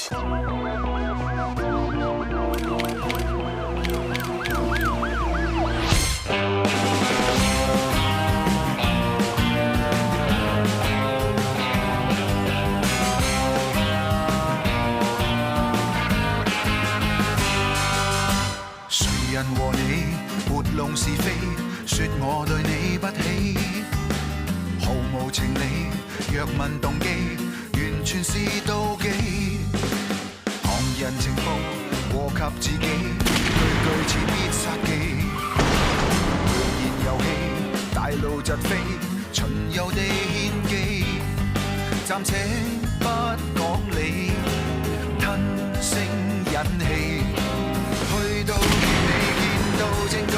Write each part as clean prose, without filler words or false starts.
人和你撥弄是非，說我對你不起，毫無情理。若問動機，完全是妒忌。旁人情報禍及自己，句句似必殺技。謠言遊戲，大路疾飛，巡遊地獻技。暫且不講理，吞聲忍氣，去到到證據，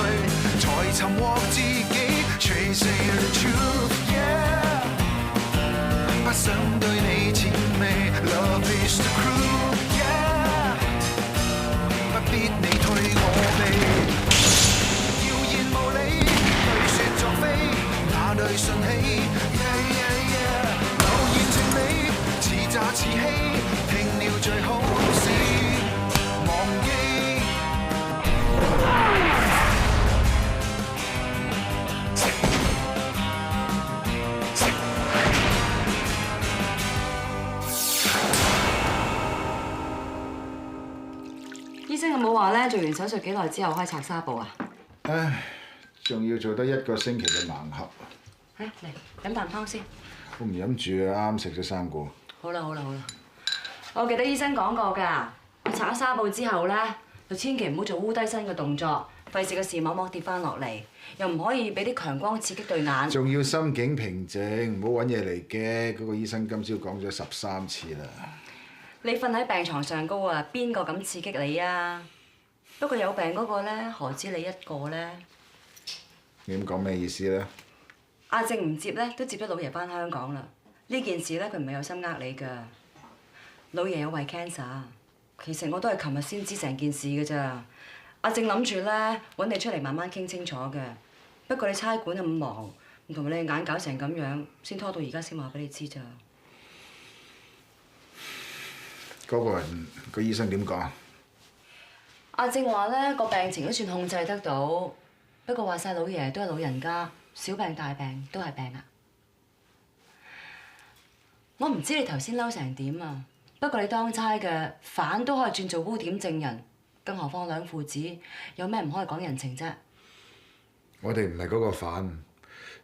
才尋獲自己。Chasing the truth, yeah， 不想對你諂媚。Love is the crew, yeah， 不必你推我避。謠言無理，對説作非，哪裏順起 ？Yeah yeah yeah， 流言情理，似詐似欺，聽了最好是忘記。醫生有冇話咧，做完手術幾耐之後可以拆紗布啊？唉，仲要做得1個星期嘅盲盒。嚟飲啖湯先。我唔飲住啊，啱食咗3個。好啦，我記得醫生講過㗎，我拆咗紗布之後咧，就千祈唔好做烏低身嘅動作，費事個視網膜跌翻落嚟，又唔可以俾啲強光刺激對眼。仲要心境平靜，唔好揾嘢嚟嘅。嗰個醫生今朝講咗13次啦。你瞓喺病床上高啊，邊個敢刺激你啊？不過有病嗰個咧，何止你一個咧？你咁講咩意思咧？阿正唔接咧，都接咗老爺翻香港啦。呢件事咧，佢唔係有心呃你㗎。老爺有胃 cancer， 其實我都係琴日先知成件事㗎咋。阿正諗住咧揾你出嚟慢慢傾清楚嘅，不過你差館咁忙，同埋你眼搞成咁樣，先拖到而家先話俾你知咋。嗰個人個醫生點講？阿正話咧個病情都算控制得到，不過話晒老爺都係老人家，小病大病都係病啊。我唔知你頭先嬲成點啊，不過你當差嘅反都可以轉做污點證人，更何況兩父子有咩唔可以講人情啫？我哋唔係嗰個反，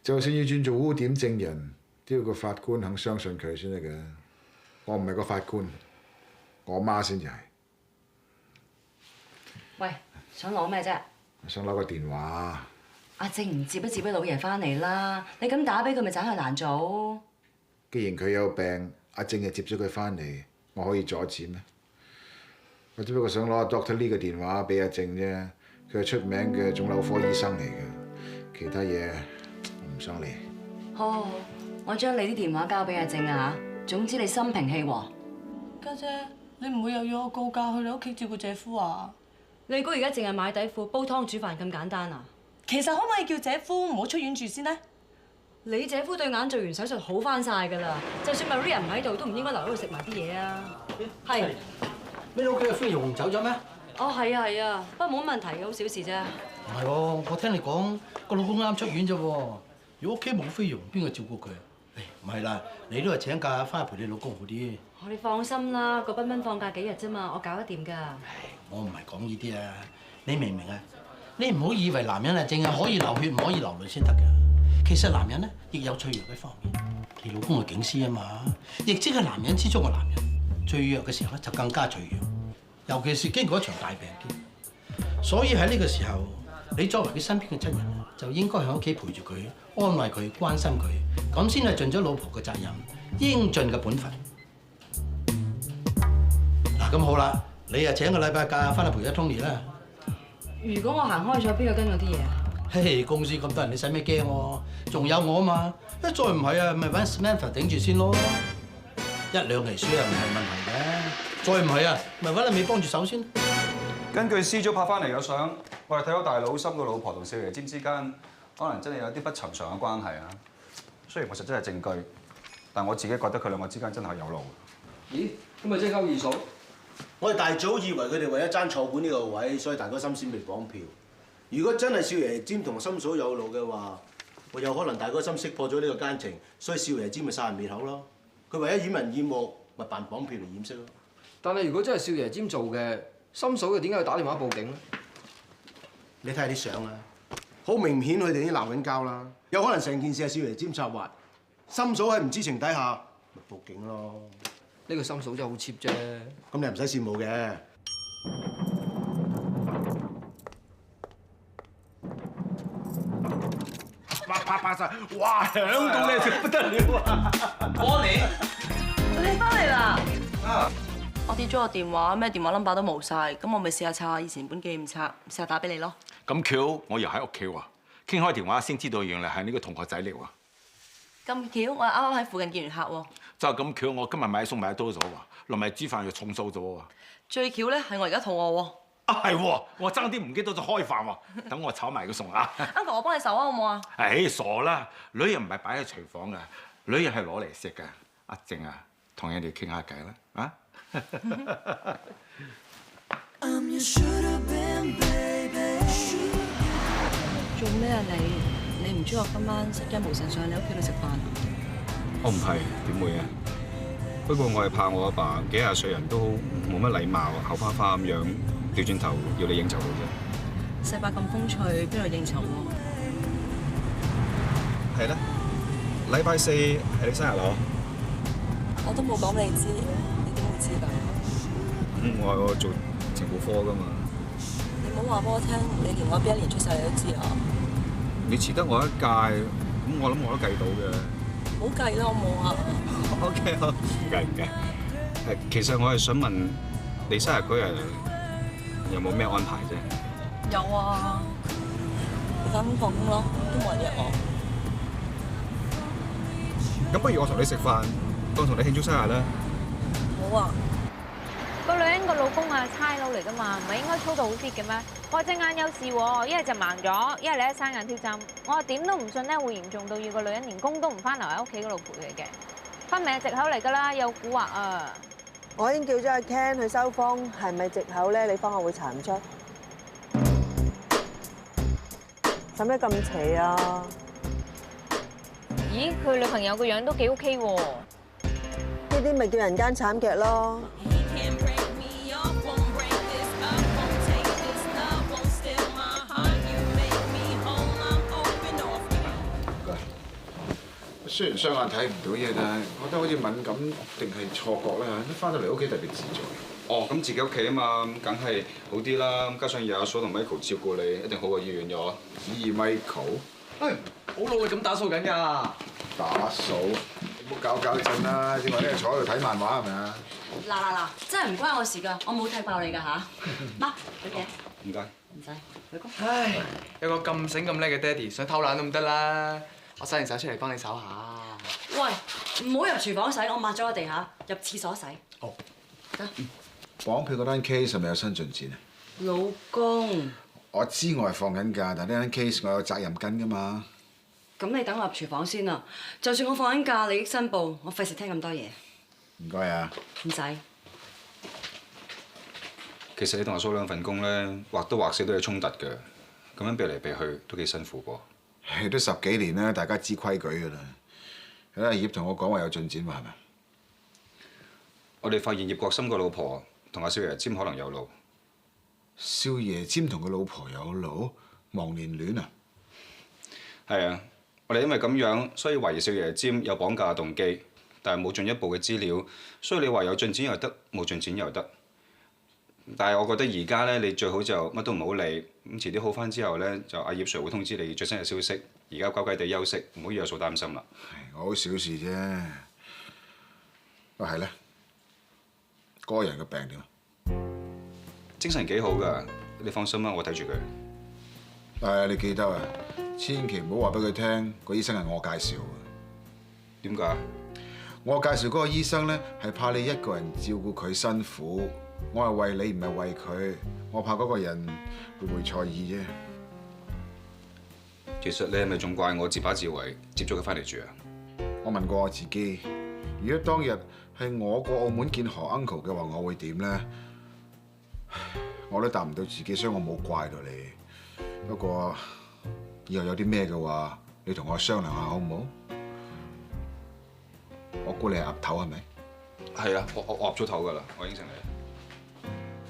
就算要轉做污點證人，都要個法官肯相信佢先得嘅。我唔係個法官。我媽先至係。喂，想攞咩啫？我想攞個電話。阿正唔接都接俾老爺翻嚟啦，你咁打俾佢咪盞係難做？既然佢有病，阿正就接咗佢翻嚟，我可以阻止咩？我只不過想攞阿 Doctor Lee 嘅電話俾阿正啫，佢係出名嘅腫瘤科醫生嚟嘅，其他嘢我唔想理。好，我將你啲電話交俾阿正啊嚇，總之你心平氣和。家姐，你唔會又要我告假去你屋企照顧姐夫啊？你估而家淨係買底褲、煲湯煮飯咁簡單啊？其實可唔可以叫姐夫唔好出院住先呢？你姐夫對眼做完手術好翻晒㗎啦，就算 Maria 唔喺度，都唔應該留喺度食埋啲嘢啊。係。你屋企嘅飛鴻走咗咩？哦，係啊，不過冇問題嘅，好小事啫。唔係喎，我聽你講個老公啱出院啫喎。如果屋企冇飛鴻，邊個照顧佢？唔係啦，你都係請假翻去陪你老公好啲。你放心啦，個彬彬放假幾日啫嘛，我搞得掂㗎。我唔係講呢啲啊，你明唔明啊？你唔好以為男人啊，淨係可以流血唔可以流淚先得㗎。其實男人咧亦有脆弱嘅方面。你老公係警司啊嘛，亦即係男人之中嘅男人。最弱嘅時候咧就更加脆弱，尤其是經過一場大病添。所以喺呢個時候，你作為佢身邊嘅親人咧，就應該喺屋企陪住佢，安慰佢，關心佢，咁先係盡咗老婆嘅責任，應盡嘅本分。嗱，咁好啦，你啊請個禮拜假翻去陪阿 Tony 啦。如果我行開咗，邊個跟我啲嘢啊？嘿，公司咁多人，你使咩驚喎？仲有我啊嘛！一再唔係啊，咪揾 Samantha 頂住先咯。1兩期輸啊，唔係問題嘅。再唔係啊，咪揾阿美幫住手先。根據 C 組拍翻嚟嘅相，我哋睇到大佬心個老婆同少爺尖之間，可能真係有啲不尋常嘅關係啊。雖然我實質係證據，但我自己覺得佢兩個之間真係有路。咦？咁咪即係勾二嫂？我哋大早以為佢哋為咗爭錯館呢個位，所以大哥心先未綁票。如果真係少爺占同心嫂有路嘅話，我有可能大哥心識破咗呢個奸情，所以少爺占咪殺人滅口咯。佢為咗掩人耳目，咪扮綁票嚟掩飾咯。但係如果真係少爺占做嘅，心嫂又點解要打電話報警咧？你睇下啲相啊，好明顯佢哋已經鬧緊交啦。有可能成件事係少爺占策劃，心嫂喺唔知情底下咪報警咯。呢個心嫂真係好 cheap 啫。咁你唔使羨慕嘅。啪晒，哇！響到你條不得了啊！你翻嚟啦！我跌咗個電話，咩電話 number 都冇晒，咁我咪試下抄下以前本紀念冊，試下打俾你咯。咁巧，我又喺屋企喎，傾開電話先知道原來係呢個同學仔嚟喎。咁巧，我啱啱喺附近見完客喎。就咁巧，我今日買餸買多咗喎，落埋煮飯又重數咗喎。最巧咧係我而家肚餓喎。啊係喎，我爭啲唔記得咗開飯喎，等我炒埋個餸啊。Uncle，我幫你手啊，好唔好啊？唉，傻啦，女人唔係擺喺廚房㗎，女人係攞嚟食㗎。阿靜啊，同人哋傾下偈啦，啊！做咩啊你？你唔中意我今晚失驚無神上你屋企度食飯啊？我唔係，點會啊？不過我係怕我阿爸幾廿歲人都冇乜禮貌，口花花咁樣，調轉頭要你應酬佢啫。世伯咁風趣，邊度應酬喎？係啦，禮拜四係你生日咯。我都冇講俾你知，你點會知㗎？我做情報科㗎嘛。你唔好話俾我聽，你連我邊一年出世你都知啊？你遲得我一屆，咁我諗我都計到嘅。唔好計啦，好冇啊？ OK， 好，唔計唔計。其實我係想問你生日嗰日有冇咩安排啫？有啊，你翻工放工咯，都冇人約我。咁不如我同你食飯，當同你慶祝生日啦。好啊。個女人個老公係差佬嚟㗎嘛，唔係應該操到好啲嘅咩？我隻眼有事喎，一係就盲咗，一係你一生眼挑針。我話點都唔信咧，會嚴重到要個女人連工都唔翻留喺屋企嗰度陪佢嘅，分明係藉口嚟㗎啦，有蠱惑啊！我已經叫咗阿 Ken 去收風，係咪藉口咧？你方我會查唔出。使咩咁邪啊？咦，佢女朋友個樣都幾 OK 喎。呢啲咪叫人間慘劇咯。雖然雙眼睇唔到嘢，但係覺得好似敏感定係錯覺啦。一翻到嚟屋企特別自在。哦，咁自己屋企啊嘛，咁梗係好啲啦。加上有阿嫂同 Michael 照顧你，一定好過醫院咗。咦 Michael？唉，好努力咁打掃緊㗎。打掃？唔好搞震啦！正話呢坐喺度睇漫畫係咪啊？嗱，真係唔關我事㗎，我冇踢爆你㗎嚇。媽，俾嘅。唔該。唔使，老公。唉，有個咁醒咁叻嘅爹哋，想偷懶都唔得啦。我洗完手出嚟幫你手下。喂，唔好入廚房洗，我抹咗個地下，入廁所洗。哦。得。綁票嗰單 case 係咪有新進展啊？老公。我知我係放緊假，但呢單 case 我有責任跟㗎嘛。咁你等我入廚房先啦。就算我放緊假，利益申報，我費事聽咁多嘢。唔該啊。唔使。其實你同阿嫂兩份工咧，或多或少都有衝突嘅，咁樣避嚟避去都幾辛苦噃。唉，都10幾年啦，大家知規矩㗎啦。阿葉同我講話有進展喎，係咪？我哋發現葉國森個老婆同阿少爺占可能有路。少爺占同佢老婆有路，忘年戀啊？係啊，我哋因為咁樣，所以懷疑少爺占有綁架動機，但係冇進一步嘅資料，所以你話有進展又得，冇進展又得。但係我覺得而家咧，你最好就乜都唔好理，咁遲啲好翻之後咧，就阿葉 Sir 會通知你最新嘅消息。而家乖乖地休息，唔好有數擔心啦。我好小事啫。不過係咧，嗰個人嘅病點啊？精神幾好㗎，你放心啦，我睇住佢。係你記得啊，千祈唔好話俾佢聽，個醫生係我介紹嘅。點解？我介紹嗰個醫生咧，係怕你一個人照顧佢辛苦。我係為你，唔係為佢。我怕嗰個人會會錯意啫。其實你係咪仲怪我自把自為接咗佢翻嚟住啊？我問過我自己，如果當日係我過澳門見何 uncle 嘅話，我會點咧？我都答唔到自己，所以我冇怪到你。不過以後有啲咩嘅話，你同我商量下好唔好？我估你係岌頭係咪？係啊，我岌咗頭㗎啦，我應承你。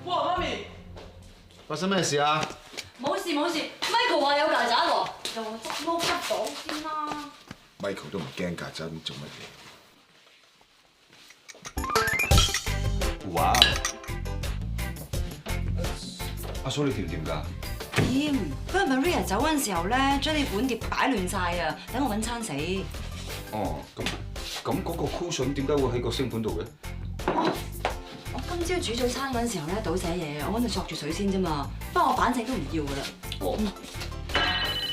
哇，媽咪，發生咩事啊？冇事冇事 ，Michael 話有曱甴喎，就話執毛執到先啦。Michael 都唔驚曱甴，做乜嘢？哇！阿嫂你掂唔掂㗎？掂，佢係咪 Ria 走嗰陣時候咧，將啲碗碟擺亂晒啊？等我揾餐死。哦，咁嗰個 cushion 點解會喺個星盤度嘅？我今朝煮早餐嗰陣時候咧，倒瀉嘢，我揾度索住水先啫嘛。不過我反正都唔要㗎啦。哦。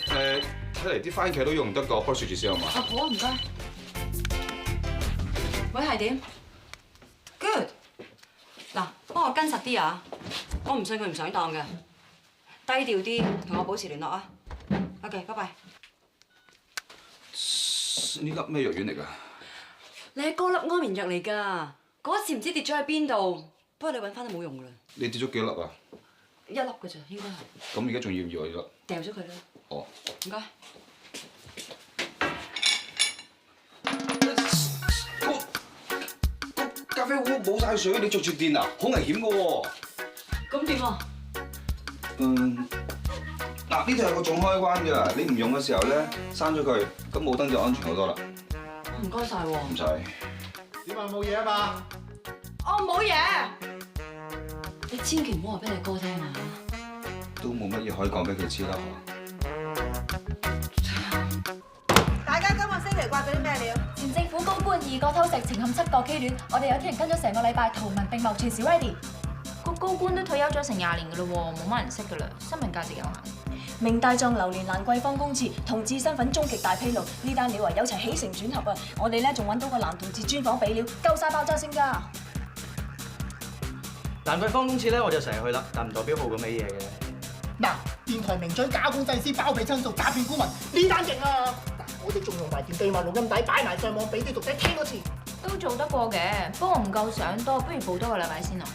睇嚟啲番茄都用得㗎，我幫你雪住先好嘛？啊好啊，唔該。喂，係點 ？Good。嗱，幫我跟實啲啊！我唔信佢唔上當嘅，低調啲，同我保持聯絡啊。OK，拜拜。呢粒咩藥丸嚟㗎？你係嗰粒安眠藥嚟㗎，嗰次唔知跌咗喺邊度，不過你揾翻都冇用㗎啦。你跌咗幾粒啊？1粒㗎咋，應該係。咁而家仲要唔要啊？呢粒？掉咗佢啦。哦。唔該。咖啡壺冇晒水，你着住電啊，好危險㗎喎。咁點啊？嗱，呢度有個總開關㗎，你唔用嘅時候咧，閂咗佢，咁冇燈就安全好多啦。唔該晒喎。唔使。點啊冇嘢啊嘛？我冇嘢。你千祈唔好話俾你哥聽啊！都冇乜嘢可以講俾佢知啦。大家今個星期刮咗啲咩料？前政府高官2個偷食，情陷7個畸戀，我哋有啲人跟咗成個禮拜，圖文並茂，隨時 ready。個高官都退休咗成20年㗎咯喎，冇乜人識㗎啦，新聞價值有限。明大狀流連蘭桂坊公廁，同志身份終極大披露，呢單料啊有齊起承轉合啊！我哋咧仲揾到個男同志專訪俾料，夠晒爆炸性㗎。蘭桂坊公廁咧我就成日去啦，但唔代表好咁咩嘢嘅。嗱，電台名嘴假公濟私包庇親屬假騙股民，呢單勁啊！我哋仲用埋條秘密錄音帶擺埋上網俾啲讀者聽多次。都做得過嘅，不過唔夠相多，不如報多個禮拜先咯。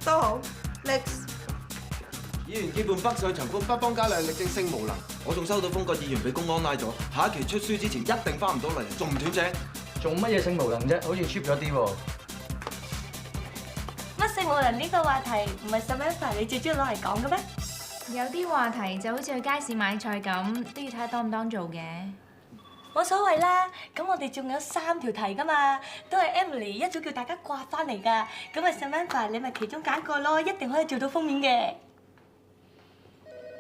都好 ，next。議員結伴北上尋歡，北方家亮力證性無能。我仲收到封個議員俾公安拉咗，下一期出書之前一定翻唔到嚟，仲唔斷正？做乜嘢性無能啫？好似 cheap 咗啲喎。乜性無能呢個話題唔係 Samantha 你最中意攞嚟講嘅咩？有啲話題就好似去街市買菜咁，都要睇下當唔當做嘅。冇所謂啦，咁我哋仲有3條題噶嘛，都係 Emily 一早叫大家掛翻嚟噶。咁啊 Samantha 你咪其中揀個咯，一定可以做到封面嘅。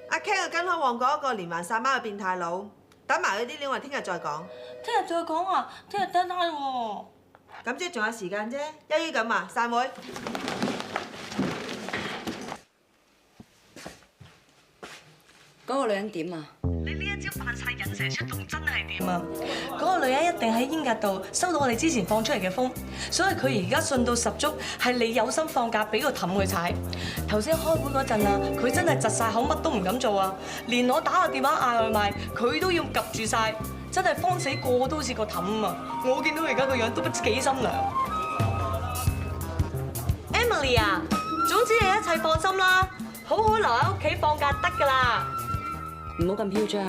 阿 Ken 啊，跟開旺角一個連環殺貓嘅變態佬，等埋佢啲料，我哋聽日再講。聽日再講啊，聽日 deadline喎。咁即係仲有時間啫，一於咁啊，散會。嗰個女人點啊？你呢一招扮晒引蛇出洞真係點啊？嗰個女人一定喺英格度收到我哋之前放出嚟嘅風，所以佢而家信到十足，係你有心放假俾個氹佢踩。頭先開會嗰陣啊，佢真係窒晒口，乜都唔敢做啊！連我打個電話嗌外賣，佢都要及住晒，真係慌死個個都好似個氹啊！我見到佢而家個樣都不知幾心涼。Emily 啊，總之你一切放心啦，好好留喺屋企放假得㗎啦。唔好咁囂張，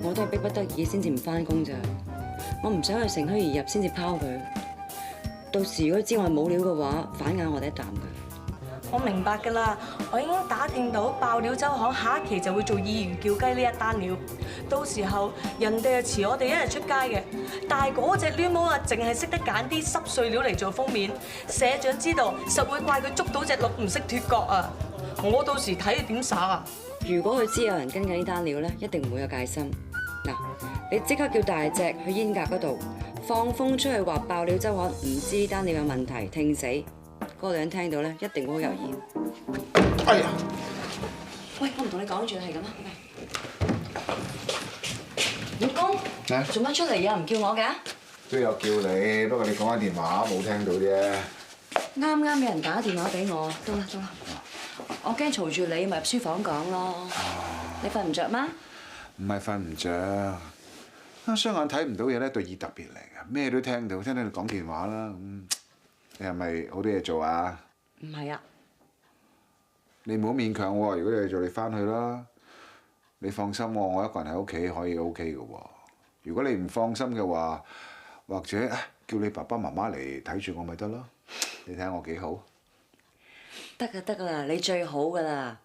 我都係逼不得已先至唔返工咋。我唔想佢乘虛而入先至拋佢。到時如果知我係冇料嘅話，反咬我哋一啖㗎。我明白㗎啦，我已經打聽到爆料周刊下一期就會做議員叫雞呢一單料。到時候人哋係遲我哋一日出街嘅，但係嗰隻攣毛啊，淨係識得揀啲濕碎料嚟做封面。社長知道實會怪佢捉到隻鹿唔識脫角啊！我到時睇你點耍啊！如果佢知有人跟緊呢單料咧，一定唔會有戒心。嗱，你即刻叫大隻去煙格嗰度放風出去話爆料周刊唔知呢單料有問題，聽死！嗰個女人聽到咧，一定會好猶豫。哎呀！喂，我唔同你講住啦，係咁啦。老公，做乜出嚟啊？唔叫我嘅？都有叫你，不過你講緊電話冇聽到啫。啱啱有人打電話俾我，到啦到啦。我驚嘈住你，咪入書房講咯。你瞓唔着咩？唔係瞓唔着，雙眼睇唔到嘢咧，對耳特別靈啊！咩都聽到，聽到你講電話啦。咁你係咪好多嘢做啊？唔係啊，你唔好勉強喎。如果你係做，你翻去啦。你放心喎，我一個人喺屋企可以 OK 嘅喎。如果你唔放心嘅話，或者叫你爸爸媽媽嚟睇住我咪得咯。你睇下我幾好？得㗎啦，你最好㗎啦。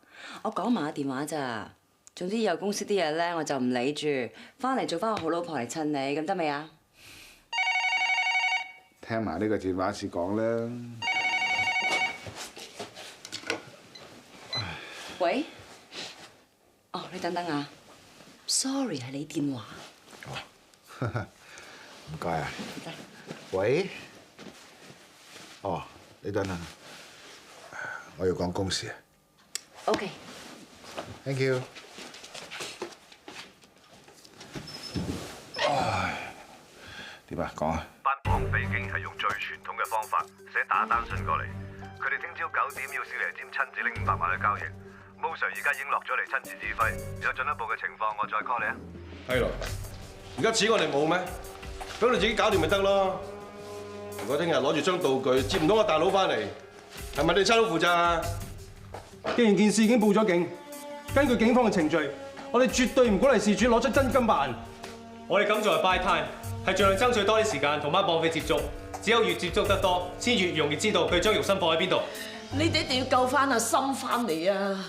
我講埋個電話咋。總之有公司啲嘢咧，我就唔理住，翻嚟做翻個好老婆嚟襯你，咁得未啊？聽埋呢個電話先講啦。喂？哦，你等等啊 ，sorry 係你電話。唔該啊。喂？哦，你等等，我要講公事啊。OK。Thank you。點啊？講啊！班綁匪警係用最傳統嘅方法寫打單信過嚟，佢哋聽朝9點要少爺占親自拎500萬去交易。Mo Sir 而家已經落咗嚟親自指揮，有進一步嘅情況我再 call 你啊。係咯，而家似我哋冇咩，俾我哋自己搞掂咪得咯。如果聽日攞住張道具接唔到我大佬翻嚟，係咪你差佬負責啊？既然件事已經報咗警，根據警方嘅程序，我哋絕對唔鼓勵事主攞出真金白銀。我哋咁做係 buy time，係盡量爭取多啲時間同班綁匪接觸。只有越接觸得多，先越容易知道佢將肉身放喺邊度。你哋一定要救翻阿心翻嚟啊！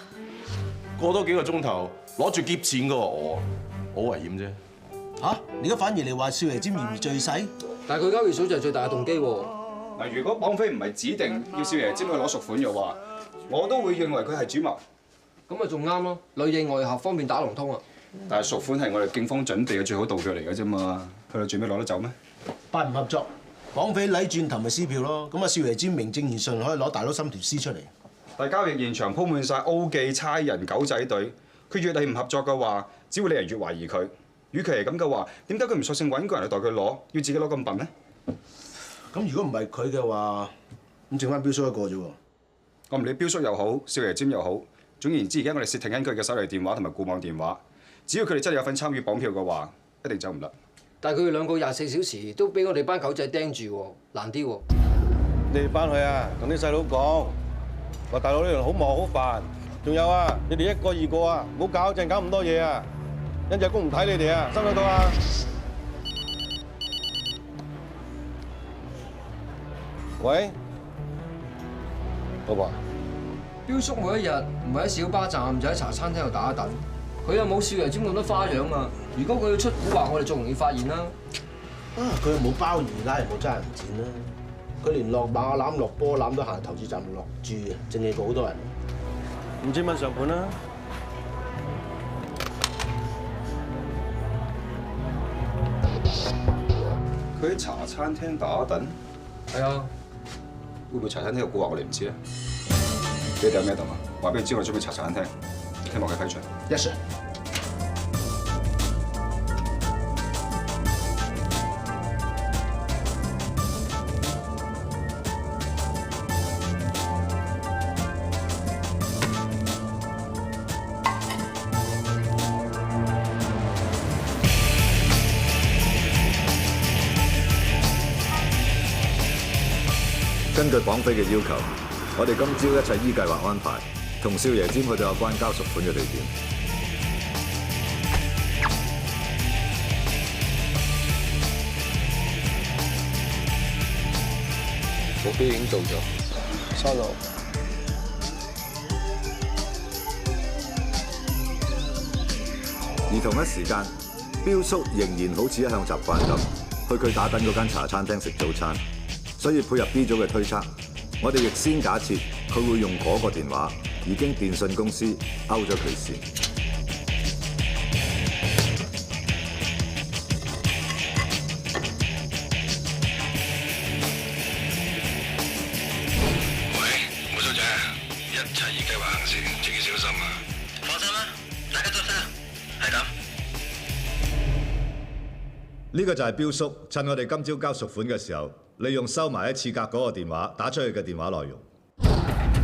過多幾個鐘頭攞住劫錢嘅我，好危險啫。嚇！你而家反而嚟話少爺占嫌疑最細，但係佢交易所就係最大嘅動機喎。嗱，如果綁匪唔係指定要少爺占去攞贖款嘅話，我都會認為佢係主謀。咁咪仲啱咯，裏應外合，方便打龍通啊！但係贖款係我哋警方準備嘅最好道具嚟嘅啫嘛，去到最尾攞得走咩？辦唔合作，綁匪禮轉頭咪撕票咯。咁啊，少爺占名正言順可以攞大佬心條絲出嚟。但係交易現場鋪滿晒 O 記、差人、狗仔隊，佢越係唔合作嘅話，只會令人越懷疑佢。與其係咁嘅話，點解佢唔索性揾個人嚟代佢攞，要自己攞咁笨呢？咁如果唔係佢嘅話，咁剩翻標叔一個啫喎。我唔理標叔又好，少爺占又好，總言之，而家我哋竊聽緊佢嘅手提電話同埋固網電話。只要佢哋真係有份參與綁票嘅話，一定走唔甩。但係佢哋兩個24小時都俾我哋班狗仔盯住喎，難啲喎。你哋翻去啊，同啲細佬講，話大佬呢樣好忙好煩。仲有啊，你哋一個二個啊，唔好搞陣搞咁多嘢啊！一隻公唔睇你哋啊，收唔收到啊？喂，老婆。標叔每一日唔係喺小巴站，就喺茶餐廳度打躉。佢又冇少爺占咁多花樣啊！如果佢要出蠱惑，我哋仲容易發現啦。佢又冇包二奶，又冇揸人錢啦。佢連落馬欖、落波欖都行投資站落注啊，正氣過好多人。5000蚊上盤啦！佢喺茶餐廳打躉？係啊。會唔會茶餐廳有蠱惑我哋唔知咧？你哋有咩動啊？話俾你知，我哋準備查茶餐廳。希望佢批准。Yes sir。根據綁匪嘅要求，我哋今朝一切依計劃安排。同少爺占去到有關交贖款嘅地點。目標已經到咗，收到。而同一時間，標叔仍然好似一向習慣咁，去佢打躉嗰間茶餐廳食早餐，所以配合 B 組嘅推測，我哋亦先假設佢會用嗰個電話。已經電信公司勾咗佢線。喂，冇叔仔，一切以計劃行事，自己小心啊！放心啦，大家都得，係咁。呢個就係標叔趁我哋今朝交贖款嘅時候，利用收埋喺廁格嗰個電話打出去嘅電話內容。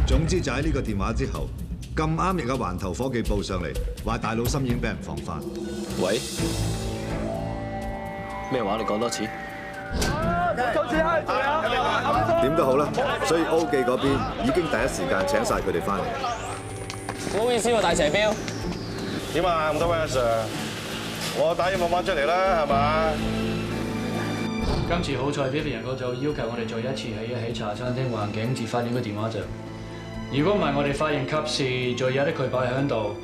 總之就喺呢個電話之後，咁啱亦有環頭科技報上嚟，話大佬心已經俾人放翻。喂，咩話？你講多次。點都好啦，所以 O 記嗰邊已經第一時間請晒佢哋翻嚟。唔好意思喎，大蛇標。點啊？咁多位阿 Sir， 我打羽毛翻出嚟啦，係嘛？今次好彩 Vivian 嗰組要求我哋再一次喺茶餐廳環境截發現個電話啫。如果唔係我哋發現及時，再有得佢擺喺度，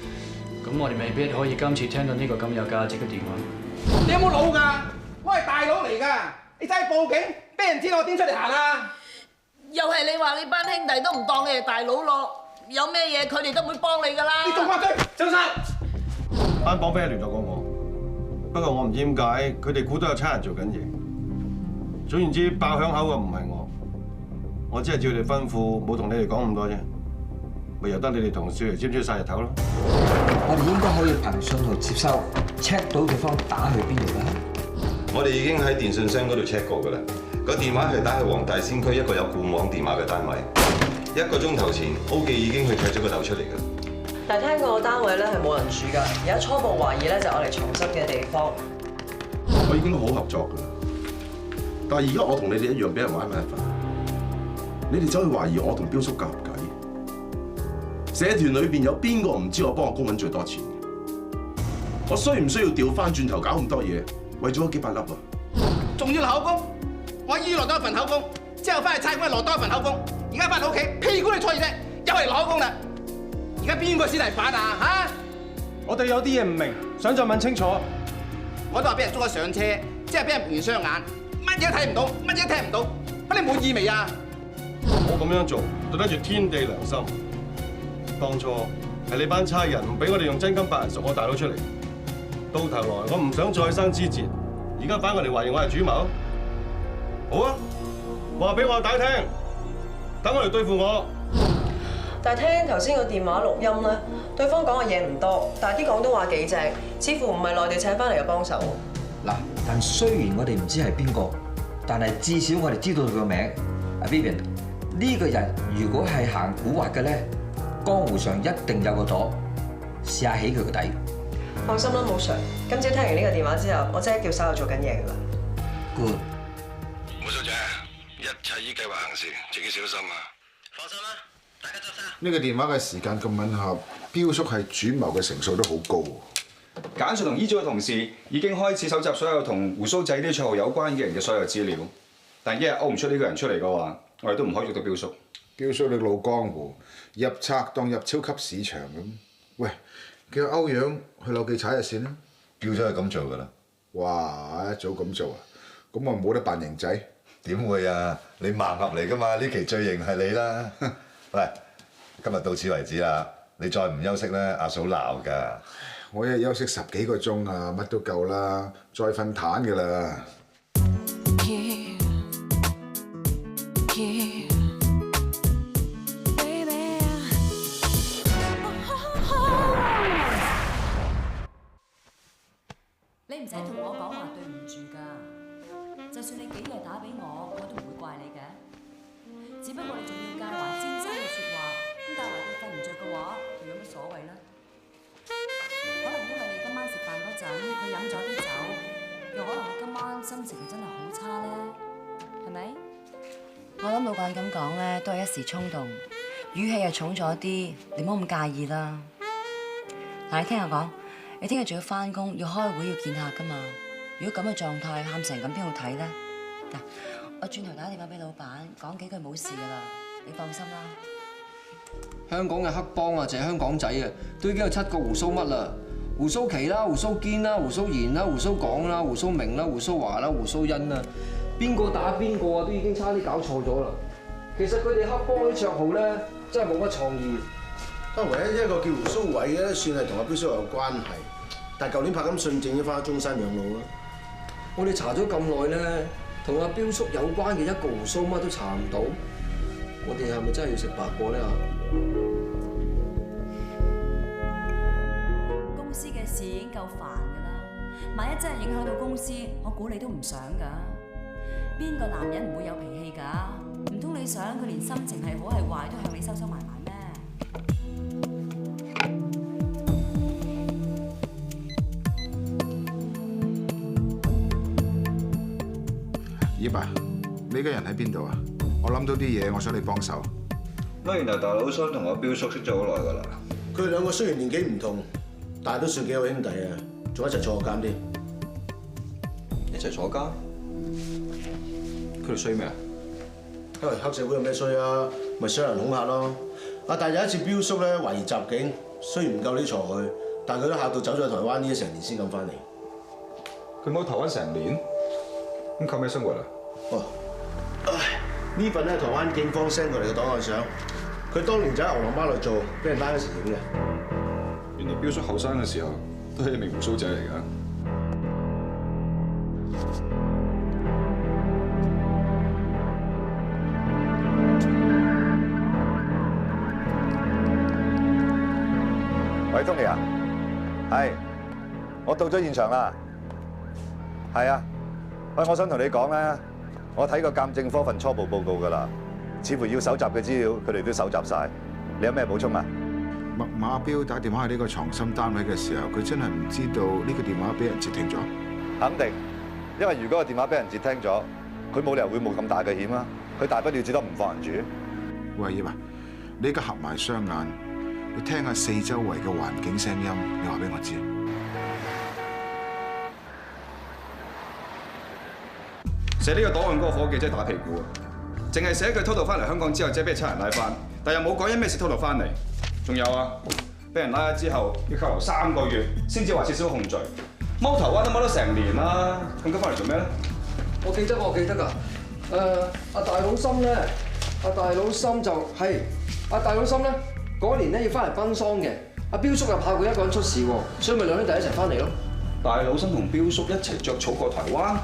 咁我哋未必可以今次聽到呢個咁有價值嘅電話。你有冇腦㗎？我係大佬嚟㗎，你真係報警，俾人知我點出嚟行啊！又係你話你班兄弟都唔當你係大佬咯，有咩嘢佢哋都唔會幫你㗎啦。你仲發追，周生！班綁匪聯絡過我，不過我唔知點解佢哋估到有差人做緊嘢。總言之，爆響口嘅唔係我只係照你吩咐，冇同你哋講咁多啫。咪由得你哋同少爺尖出晒日頭咯。我哋應該可以憑信號接收 check 到對方打去邊度啦。我哋已經喺電訊箱嗰度 check 過㗎啦，個電話係打去黃大仙區一個有固網電話嘅單位。1個鐘頭前 ，O 記已經去踢咗個竇出嚟㗎。但係聽講個單位咧係冇人住㗎，而家初步懷疑咧就我哋藏身嘅地方。我已經好合作㗎啦，但係而家我同你哋一樣俾人玩埋一份，你哋走去懷疑我同標叔夾唔計？社團裏邊有邊個唔知我幫我公揾最多錢嘅？我需唔需要調翻轉頭搞咁多嘢，為咗嗰幾百粒啊？仲要口供？我醫落多一份口供，之後翻去差館落多一份口供，而家翻到屋企屁股都錯嘢啫，又係攞口供啦！而家邊個司提反啊？嚇！我哋有啲嘢唔明，想再問清楚。我都話俾人捉咗上車，即係俾人蒙完雙眼，乜嘢都睇唔到，乜嘢都聽唔到，乜你滿意未啊？我咁樣做對得住天地良心。當初係你班差人唔俾我哋用真金白銀贖我大佬出嚟，到頭來我唔想再生枝節，而家反過嚟懷疑我係主謀。好啊，話俾我大家聽，等我嚟對付我。但係聽頭先個電話錄音咧，對方講嘅嘢唔多，但係啲廣東話幾正，似乎唔係內地請翻嚟嘅幫手。嗱，但雖然我哋唔知係邊個，但係至少我哋知道佢個名。阿 Vivian 呢個人如果係行古惑嘅咧，江湖上一定有個朵，試下起佢個底。放心啦，冇 Sir。今朝聽完呢個電話之後，我即刻叫手下做緊嘢㗎啦。Good。胡小姐，一切依計劃行事，自己小心啊！放心啦，大家執生。呢個電話嘅時間咁吻合，標叔係主謀嘅成數都好高。簡訊同醫組嘅同事已經開始搜集所有同胡鬚仔啲綽號有關嘅人嘅所有資料，但一日勾唔出呢個人出嚟嘅話，我哋都唔可以喐到標叔。標叔你老江湖，入冊當入超級市場咁。喂，叫歐陽去樓記踩下線啦。標咗係咁做㗎啦。哇！一早咁做啊，咁我冇得扮型仔。點會啊？你盲盒嚟㗎嘛？呢期最型係你啦。喂，今日到此為止啦。你再唔休息咧，阿嫂鬧㗎。我一日休息10幾個鐘啊，乜都夠啦，再瞓攤㗎啦。你唔使同我講話對唔住㗎，就算你幾夜打俾我，我都唔會怪你嘅。只不過你仲要介懷尖生嘅説話，咁介懷到瞓唔着嘅話，又有乜所謂呢？可能因為你今晚食飯嗰陣，佢飲咗啲酒，又可能佢今晚心情真係好差咧，係咪？我諗老闆咁講咧，都係一時衝動，語氣又重咗啲，你唔好咁介意啦。嗱，你聽我講。你聽日仲要翻工，要開會，要見客噶嘛？如果咁嘅狀態，喊成咁邊好睇咧？嗱，我轉頭打電話俾老闆，講幾句冇事噶啦，你放心啦。香港嘅黑幫啊，就係香港仔啊，都已經有7個胡鬚乜啦，胡鬚旗啦、胡鬚堅啦、胡鬚賢啦、胡鬚港啦、胡鬚明啦、胡鬚華啦、胡鬚欣啦，邊個打邊個啊，都已經差啲搞錯咗啦。其實佢哋黑幫啲綽號咧，真係冇乜創意。唯一一個叫胡鬚偉咧，算係同阿標叔有關係，但係舊年拍緊信證，要翻中山養老啦。我哋查咗咁耐咧，同阿標叔有關嘅一個胡鬚乜都查唔到，我哋係咪真係要食白果咧啊？公司嘅事已經夠煩㗎啦，萬一真係影響到公司，我估你都唔想㗎。邊個男人唔會有脾氣㗎？唔通你想佢連心情係好係壞都向你收收埋埋咩？葉葉啊，你嘅人喺邊度啊？我諗到啲嘢，我想你幫手。乜原來大佬想同我標叔識咗好耐㗎啦？佢哋兩個雖然年紀唔同，但係都算幾好兄弟啊，仲一齊坐過監添。一齊坐監？佢哋衰咩啊？黑社會有咩衰啊？咪傷人恐嚇咯。但係有一次標叔咧懷疑襲警，雖然唔夠呢鋤佢，但係佢都嚇到走咗去台灣呢成年先咁翻嚟。佢冇台灣成年，咁靠咩生活啊？哦，呢份咧台灣警方 send 過嚟嘅檔案相，佢當年就喺牛郎媽度做，俾人拉嗰時影嘅。原來標叔後生嘅時候都係一名鬍鬚仔嚟㗎。喂，Tony啊，係，我到咗現場啦。係啊，喂，我想同你講咧，我睇過鑑證科份初步報告㗎啦，似乎要搜集嘅資料，佢哋都搜集晒。你有咩補充啊？麥馬標打電話去呢個藏身單位嘅時候，佢真係唔知道呢個電話俾人截聽咗。肯定，因為如果個電話俾人截聽咗，佢冇理由會冒咁大嘅險啊！佢大不了只得唔放人住。喂，葉啊，你而家合埋雙眼，你聽下四周圍嘅環境聲音，你話俾我知。寫呢個檔案嗰個夥計真係打屁股啊！淨係寫佢偷渡翻嚟香港之後，即係俾差人拉翻，但又冇講因咩事偷渡翻嚟。仲有啊，俾人拉咗之後要扣留3個月，先至話撤銷控罪。踎台灣都踎咗成年啦，咁翻嚟做咩咧？我記得㗎。阿大佬森咧，阿大佬森就係阿大佬森咧，嗰年咧要翻嚟奔喪嘅。阿標叔又怕佢一個人出事喎，所以咪兩兄弟一齊翻嚟咯。大佬森同標叔一齊着草過台灣。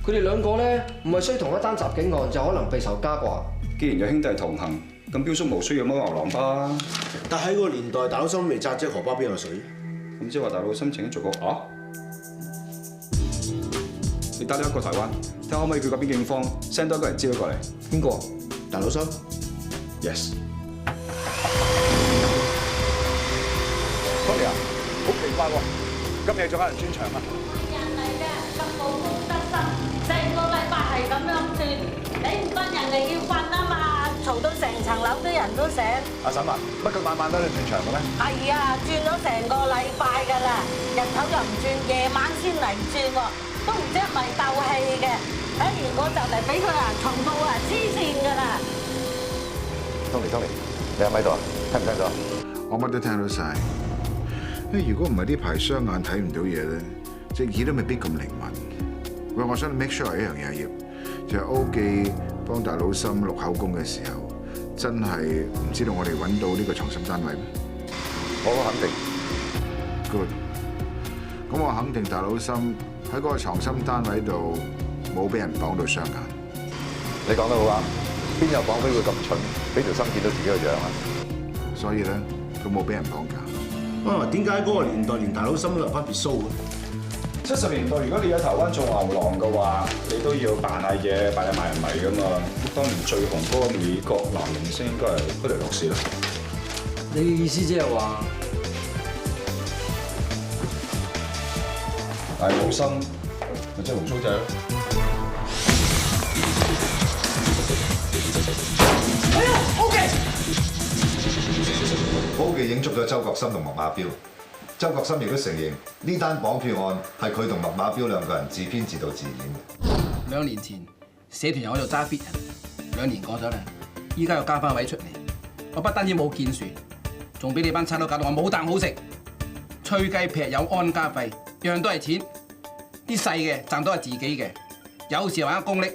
佢哋兩個咧唔係衰同一單襲警案，就可能備仇家啩。既然有兄弟同行，咁標叔無需要踎牛郎吧？但喺個年代，大佬心未扎隻荷包邊有水？咁即係話大佬心情做過啊？你打電話過台灣，睇下可唔可以叫嗰邊警方 send 多一個人資料過嚟。邊個？大佬心 ？Yes。Tony啊，好奇怪喎，今日仲有人專場啊！人嚟嘅，咁冇公德心，成個禮拜係咁樣轉，你唔瞓人哋要瞓啊嘛，嘈到成層樓啲人都醒。阿嬸啊，乜佢晚晚都喺度轉場嘅咩？係啊，轉咗成個禮拜㗎啦，日頭又唔轉，夜晚先嚟轉喎，都唔知係咪鬥氣嘅。如果就嚟俾佢重報啊，黐線㗎啦！ Tony， 你喺咪度啊？聽唔聽到？我乜都聽到晒。如果唔係呢排雙眼睇唔到嘢咧，隻耳都未必咁靈敏。喂，我想 make sure 一樣嘢葉，就係 O 記幫大佬心錄口供嘅時候，真係唔知道我哋揾到呢個藏身單位咩？我肯定。Good。咁我肯定大佬心喺嗰個藏身單位度冇俾人綁到雙眼。你講得好啱，邊有綁匪會咁蠢，俾條心見到自己個樣啊？所以咧，佢冇俾人綁架。點解嗰個年代連大佬心都留翻別鬚嘅？70年代如果你喺台灣做牛郎嘅話，你都要扮下嘢，扮下賣人迷噶嘛。當年最紅嗰個美國男明星應該係屈雷洛士啦。你嘅意思即係話，大佬心咪即係鬍鬚仔咯。科技影捉咗周國森同麥馬標，周國森亦都承認呢單綁票案係佢同麥馬標兩個人自編自導自演嘅。 2年前社團又喺度揸 fit 人，2年過咗啦，依家又加翻位出嚟，我不單止冇見船，仲俾你班差佬搞到我冇啖好食，吹雞劈友安家費，樣樣都係錢，啲細嘅賺到係自己嘅，有時話功力，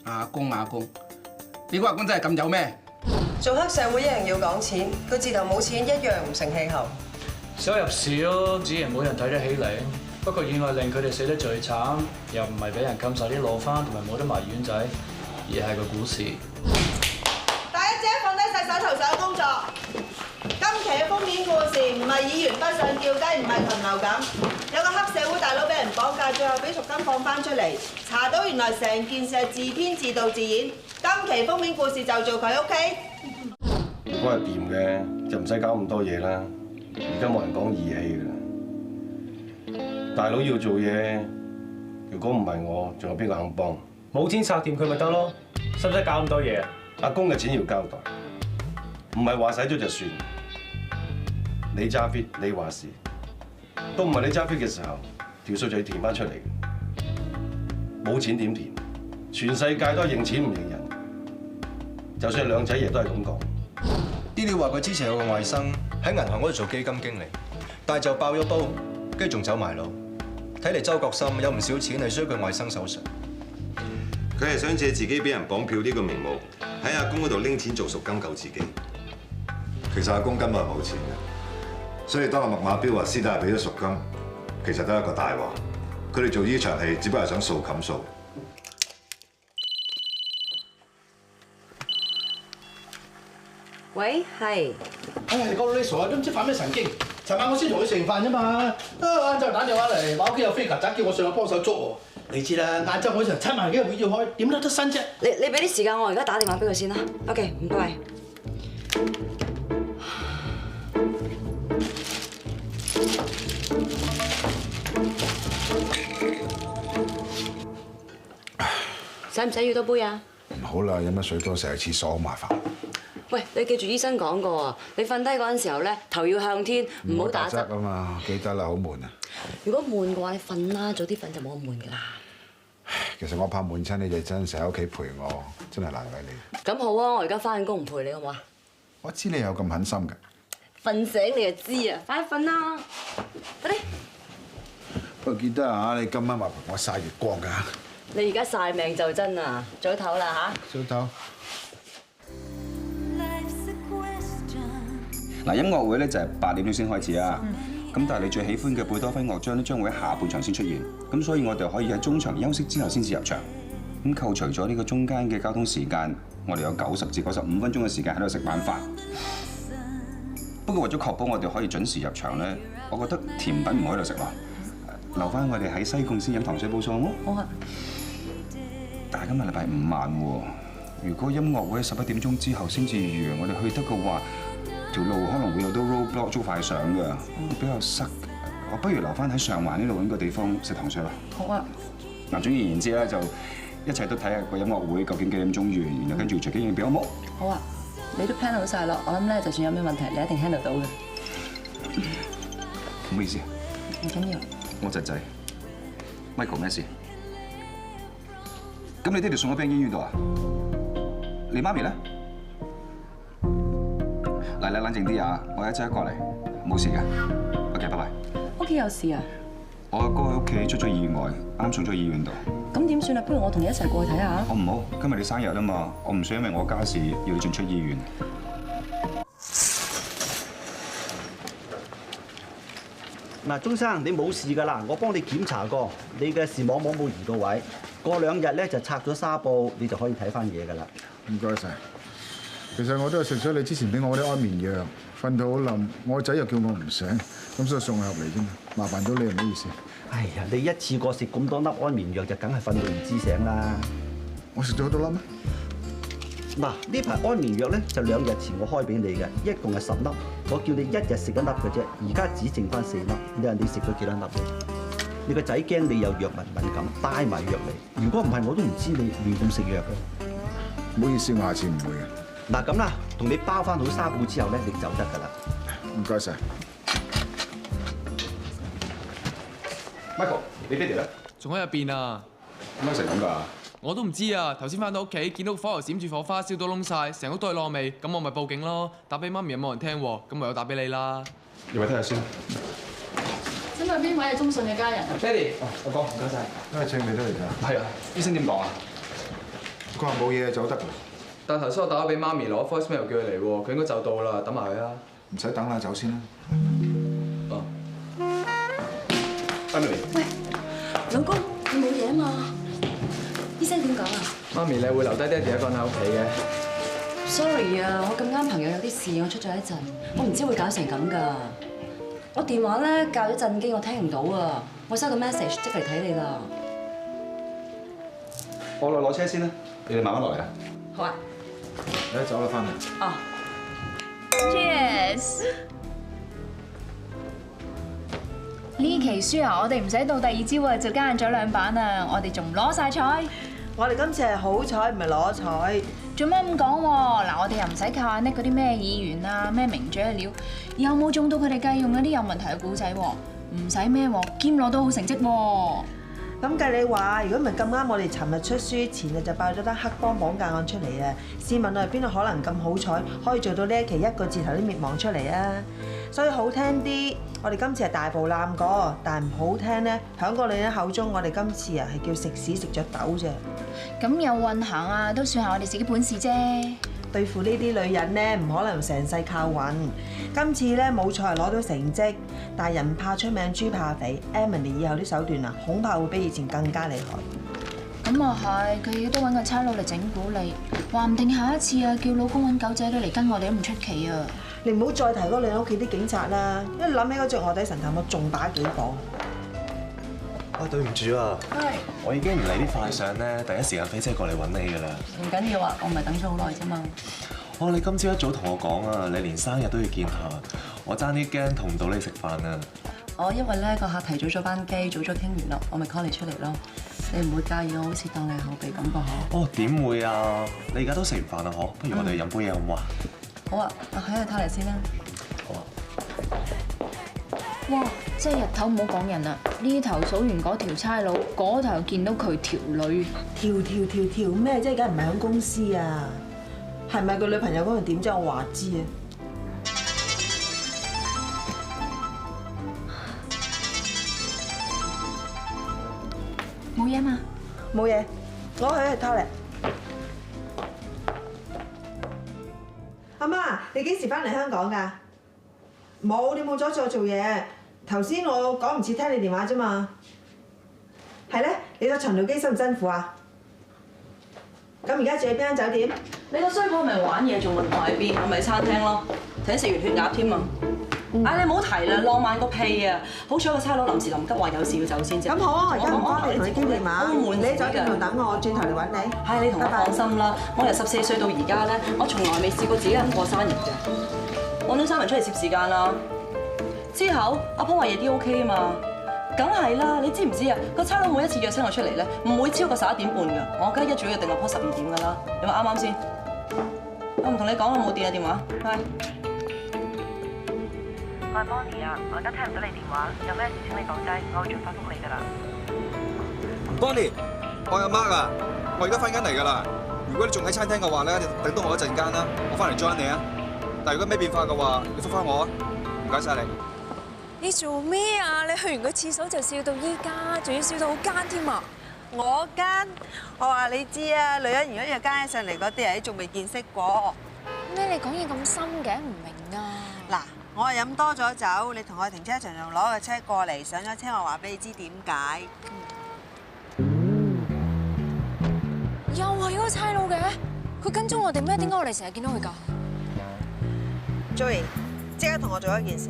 阿公，你估阿公真係咁有咩？ 做黑社會一樣要講錢，佢自頭冇錢一樣唔成氣候。收入少，自然冇人睇得起你。不過意外令佢哋死得最慘，又唔係俾人冚晒啲攞翻，同埋冇得埋院仔，而係個股市。大家姐放低晒手頭上嘅工作。今期嘅封面故事唔係議員北上叫雞，唔係禽流感，有個黑社會大佬俾人綁架，最後俾贖金放翻出嚟，查到原來成件事係自編自導自演。今期封面故事就做佢 OK。 如果係掂嘅，就唔使搞咁多嘢啦。而家冇人講義氣㗎啦。大佬要做嘢，如果唔係我，仲有邊個肯幫？冇錢拆掂佢咪得咯，使唔使搞咁多嘢啊？阿公嘅錢要交代，唔係話使咗就算。你揸 fit， 你話事，都唔係你揸 fit 嘅時候，條數就要填翻出嚟嘅。冇錢點填？全世界都係認錢唔認人，就算係兩仔爺都係咁講。啲料話佢之前有個外甥喺銀行嗰度做基金經理，但係就爆咗煲，跟住仲走埋路。睇嚟周國森有唔少錢係需要佢外甥手上。佢係想借自己俾人綁票呢個名目，喺阿公嗰度拎錢做贖金救自己。其實阿公根本係冇錢嘅，所以當阿麥馬標話師弟係俾咗贖金，其實都係一個大話。佢哋做呢場戲，只不過係想掃冚數。喂，係。唉，個女傻都唔知發咩神經。尋晚我先同佢食飯啫嘛，晏晝打電話嚟話屋企有飛曱甴，叫我上去幫手捉喎。你知啦，晏晝我成7萬幾個會要開，點甩得身啫？你俾啲時間我而家打電話俾佢先啦。OK， 唔該。使唔使要多杯啊？唔好啦，飲乜水多，成日去廁所好麻煩。喂，你記住醫生講過啊，你瞓低嗰陣時候咧，頭要向天，唔好打側啊嘛，記得啦，好悶啊！如果悶嘅話，你瞓啦，早啲瞓就冇咁悶噶啦。其實我怕悶親你哋真成日喺屋企陪我，真係難為你。咁好啊，我而家翻緊工唔陪你好唔好啊？我知你有咁狠心㗎。瞓醒你就知啊，快啲瞓啦，快啲！不過記得啊，你今晚話陪我曬月光㗎。你而家曬命就真啊，早唞啦嚇。早唞。嗱，音樂會咧就係8點鐘先開始啊。咁但係你最喜歡嘅貝多芬樂章咧，將會喺下半場先出現。咁所以我哋可以喺中場休息之後先至入場。咁扣除咗呢個中間嘅交通時間，我哋有90至95分鐘嘅時間喺度食晚飯。不過為咗確保我哋可以準時入場咧，我覺得甜品唔可以喺度食喎，留翻我哋喺西貢先飲糖水補數好冇？好啊。但係今日禮拜5晚喎，如果音樂會喺11點鐘之後先至完，我哋去得嘅話，條路可能會有啲 roadblock 租快上㗎，比較塞。我不如留翻喺上環呢度揾個地方食糖水啦。好啊。嗱，總而言之咧，就一切都睇下個音樂會究竟幾點鐘完，然後跟住隨機應變好冇？好啊，你都 plan 好晒咯。我諗咧，就算有咩問題，你一定 handle 到嘅。唔好意思。唔緊要。我侄仔 Michael 咩事？咁你爹哋送咗病醫院度啊？你媽咪咧？嚟，冷靜啲啊！我一陣過嚟，冇事嘅。OK， 拜拜。屋企有事啊？我阿哥喺屋企出咗意外，啱送咗醫院度。咁點算啊？不如我同你一齊過去睇下。我唔好，今日你生日啊嘛，我唔想因為我家事要你進出醫院。嗱，鐘生，你冇事㗎啦，我幫你檢查過，你嘅視網膜冇移到位，過2日咧就拆咗紗布，你就可以睇翻嘢㗎啦。唔該晒。其實我都係食咗你之前俾我啲安眠藥，瞓到好冧，我個仔又叫我唔醒，咁所以送入嚟啫嘛。麻煩到你唔好意思。哎呀，你一次過食咁多粒安眠藥，就梗係瞓到唔知醒啦。我食咗好多粒咩？嗱，呢排安眠藥咧就2日前我開俾你嘅，一共係10粒，我叫你1日食1粒嘅啫，而家只剩翻4粒。你話你食咗幾多粒咧？你個仔驚你有藥物敏感，帶埋藥嚟。如果唔係，我都唔知你亂咁食藥嘅。唔好意思，我下次唔會嘅。嗱咁啦，同你包翻好紗布之後咧，你走得㗎啦。唔該晒。Michael， 你爹哋咧？仲喺入邊啊？點解成咁㗎？我都唔知啊！頭先翻到屋企，見到火油閃住火花，燒到燶晒，成屋都係燶味，咁我咪報警咯。打俾媽咪又冇人聽喎，咁唯有打俾你啦。你咪睇下先。請問邊位係中信嘅家人啊？爹哋，阿哥，唔該晒。都係請你都嚟㗎。係啊，醫生點講啊？佢話冇嘢走得㗎。但頭先我打咗俾媽咪攞 voice mail 叫佢嚟喎，佢應該就到啦，等埋佢啦。唔使等啦，走先啦。哦。Emily。喂，老公，你冇嘢啊嘛？醫生點講啊？媽咪，你會留低爹哋一個人喺屋企嘅。Sorry 啊，我咁啱朋友有啲事，我出咗一陣，我唔知會搞成咁㗎。我電話咧校咗震機，我聽唔到啊！我收到 message 即嚟睇你啦。我落車先啦，你哋慢慢落嚟啊。好啊。你走啦，翻嚟。哦。Cheers！ 呢期輸啊，我哋唔使到第2朝啊，就加咗2版啊，我哋仲唔攞晒彩。我哋今次係好彩，唔係攞彩。做乜咁講喎？嗱，我哋又唔使靠呢嗰啲咩議員啊、咩名嘴嘅料，有冇中到佢哋計用嗰啲有問題嘅故仔喎？唔使咩喎，兼攞到好成績喎。咁計你話，如果唔係咁啱，我哋尋日出書前日就爆咗單黑幫綁架案出嚟啊！試問我哋邊度可能咁好彩，可以做到呢一期一個字頭啲滅亡出嚟啊？所以好聽啲，我哋今次係大步攬過，但係唔好聽咧，響個女人口中，我哋今次啊係叫食屎食咗豆啫。咁有運行啊，都算係我哋自己本事啫。對付呢啲女人咧，唔可能成世靠運。今次咧冇錯係攞到成績，但係人怕出名豬怕肥 ，Emily 以後啲手段啊，恐怕會比以前更加厲害。咁啊係，佢亦都揾個差佬嚟整蠱你，話唔定下一次啊叫老公揾狗仔都嚟跟我哋都唔出奇啊！你唔好再提嗰兩屋企啲警察啦，一諗起嗰隻臥底神探，我仲打幾磅。啊，對唔住啊，我已經唔理啲快相咧，第一時間飛車過嚟揾你㗎啦。唔緊要啊，我唔係等咗好耐啫嘛。哦，你今朝一早同我講啊，你連生日都要見下，我爭啲驚同唔到你食飯啊。我因為咧個客提早咗班機，早咗傾完啦，我咪 call 你出嚟咯。你唔會介意我好似當你係後備咁噃嗬？哦，點會啊？你而家都食完飯啦嗬？不如我哋飲杯嘢好唔好啊？好啊，我喺度睇嚟先啦。好啊。哇！即係日頭唔好講人啦，呢頭數完嗰條差佬，嗰頭見到佢條女，條咩啫？梗係唔係響公司啊？係咪佢女朋友嗰度點啫？我話知啊。冇嘢嘛？冇嘢，我去偷嚟。阿媽，你幾時翻嚟香港㗎？冇，你冇阻住我做嘢。頭先我講唔切聽你電話啫嘛。係咧，你個巡邏機辛唔辛苦啊？咁而家住喺邊間酒店？你個衰婆咪玩嘢，仲問我喺邊？我咪喺餐廳咯，頭先食完血鴨添啊！唉，你唔好提啦，浪漫個屁啊！好彩個差佬臨時臨急話有事要走先啫。咁好啊，我而家唔幫你同你傾電話，你喺酒店度等我，轉頭嚟揾你。係，你同我放心啦，我由14歲到而家咧，我從來未試過自己一個人過生日嘅。揾咗3人出嚟攝時間啦。之後阿婆話夜啲 OK 啊嘛，梗係啦，你知唔知啊？個差佬每一次約親我出嚟咧，唔會超過11點半㗎。我梗係一早約定阿婆12點㗎啦。你話啱啱先？我唔同你講，我冇電啊電話。拜。我係 Bonnie 啊，我而家聽唔到你電話，有咩事請你講低，我會盡快覆你㗎啦。Bonnie，我係阿 Mark 啊，我而家翻緊嚟㗎啦。如果你仲喺餐廳嘅話咧，你等到我一陣間啦，我翻嚟 join 你啊。但係如果咩變化嘅話，你覆翻我啊，唔該晒你。你做咩啊？你去完個廁所就笑到依家，仲要笑到好奸添啊！我奸？我話你知啊，女人如果約奸上嚟嗰啲人，你仲未見識過。咩你講嘢咁深嘅？唔明啊！嗱，我係飲多咗酒，你同我去停車場度攞個車過嚟，上咗車我話俾你知點解。又係嗰個差佬嘅，佢跟蹤我哋咩？點解我哋成日見到佢㗎 ？Joey， 即刻同我做一件事。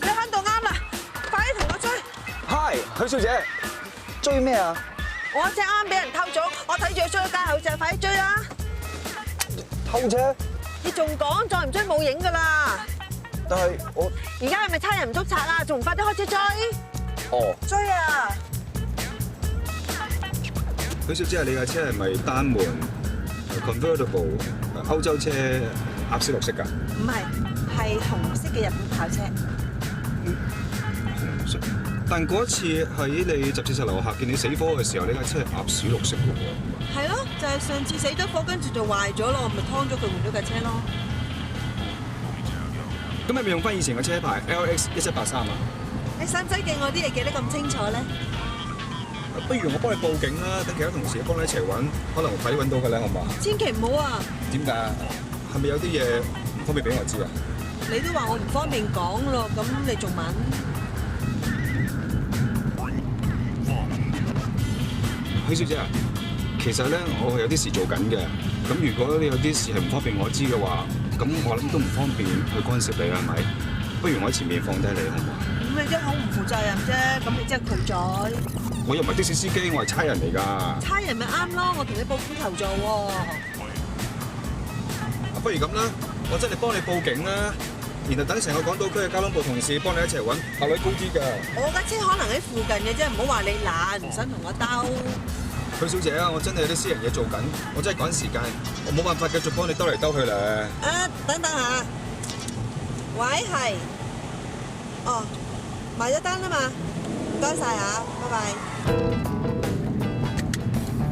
你響度啱啦，快啲同我追！ Hi， 許小姐，追咩啊？我隻啱俾人偷咗，我睇住佢追咗街口就快啲追啦！偷車？你仲講再唔追冇影㗎啦！但係我而家係咪差人唔捉賊啊？仲唔快啲開始追？哦，追啊！許小姐，你架車係咪單門 convertible 歐洲車鴨屎綠色㗎？唔係，係紅色嘅日本跑車。紅色。但嗰次喺你集鐵石樓下見你死火嘅時候，呢架車係鴨屎綠色嘅喎。係咯，就係上次死咗火，跟住就壞咗咯，我咪劏咗佢換咗架車咯。咁係咪用翻以前嘅車牌 LX1783啊？你使唔使記我啲嘢記得咁清楚咧？不如我幫你報警啦，等其他同事幫你一齊揾，可能快啲揾到㗎啦，好嘛？千祈唔好啊！點解？係咪有啲嘢唔方便俾我知啊？你都話我唔方便講咯，咁你仲問？許小姐啊，其實咧我係有啲事做緊嘅，咁如果你有啲事係唔方便我知嘅話，咁我諗都唔方便去干涉你啦，係咪？不如我喺前面放低你，好唔好？咁你真係好唔負責任啫，咁你真係拒載。我又唔係的士司機，我係差人嚟㗎。差人咪啱咯，我同你報警求助喎。不如咁啦，我真係幫你報警啦。然後等成個港島區嘅交通部同事幫你一齊揾，效率高啲㗎。我架車可能喺附近嘅啫，唔好話你懶，唔使同我兜。許小姐啊，我真係有啲私人嘢做緊，我真係趕時間，我冇辦法繼續幫你兜嚟兜去咧。等等下，喂係，哦，埋咗單啦嘛，唔該晒嚇，拜拜。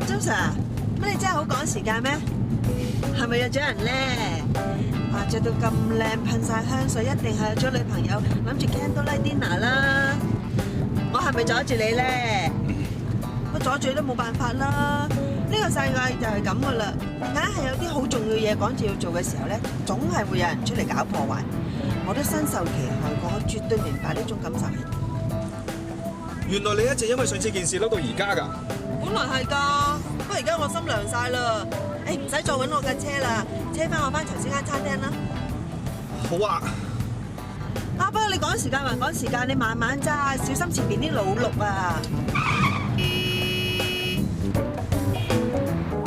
周 Sir， 乜你真係好趕時間咩？係咪約咗人咧？哇，着到咁靚，噴晒香水，一定係約咗女朋友，諗住 candlelight dinner 啦。我係咪阻住你咧？我阻住都冇辦法啦。呢個世界就係咁噶啦，硬係有啲好重要嘢趕住要做嘅時候咧，總係會有人出嚟搞破壞。我都深受其害過，我絕對明白呢種感受。原來你一直因為上次件事嬲到而家㗎？本來係㗎，不過而家我心涼晒啦。誒，唔使再揾我架車啦，車翻我翻頭先間餐廳啦。好啊。不過你趕時間還趕時間，你慢慢揸，小心前邊啲老鹿啊！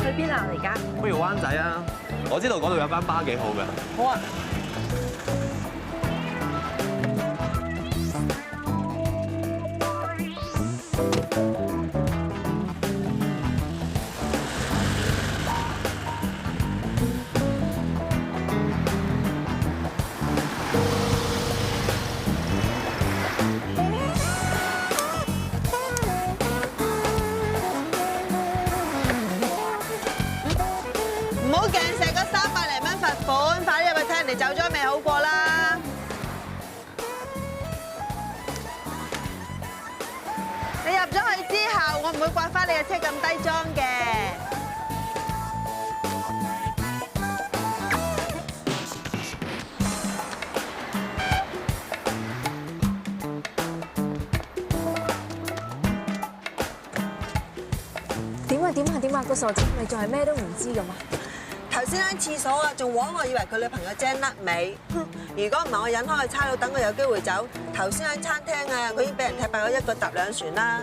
去邊啊？而家？不如灣仔啊！我知道嗰度有間巴幾好嘅。好啊。唔好鏡石嗰300零蚊罰款，快啲入去睇人哋走咗未好過啦！你入咗去之後，我唔會刮翻你嘅車咁低裝嘅。點啊個傻仔，你仲係咩都唔知㗎嘛？頭先喺廁所啊，仲枉我以為佢女朋友精甩尾。如果唔係我引開個差佬，等佢有機會走。頭先喺餐廳啊，佢已經俾人踢爆咗一個搭兩船啦。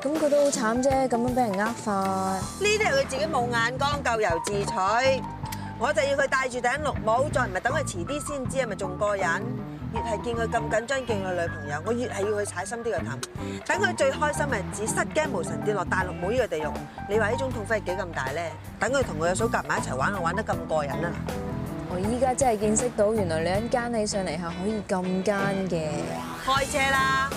咁佢都好慘啫，咁樣俾人呃法。呢啲係佢自己冇眼光，咎由自取。我就要佢戴住頂綠帽，再唔係等佢遲啲先知，係咪仲過癮？越係見佢咁緊張見佢女朋友，我越係要佢踩深啲個氹，等佢最開心嘅日子，失驚無神跌落大陸冇呢個地獄。你話呢種痛苦係幾咁大咧？等佢同佢個嫂夾埋一齊玩，我玩得咁過癮啊！我依家真係見識到，原來女人奸起上嚟係可以咁奸嘅。開車啦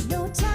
！No time.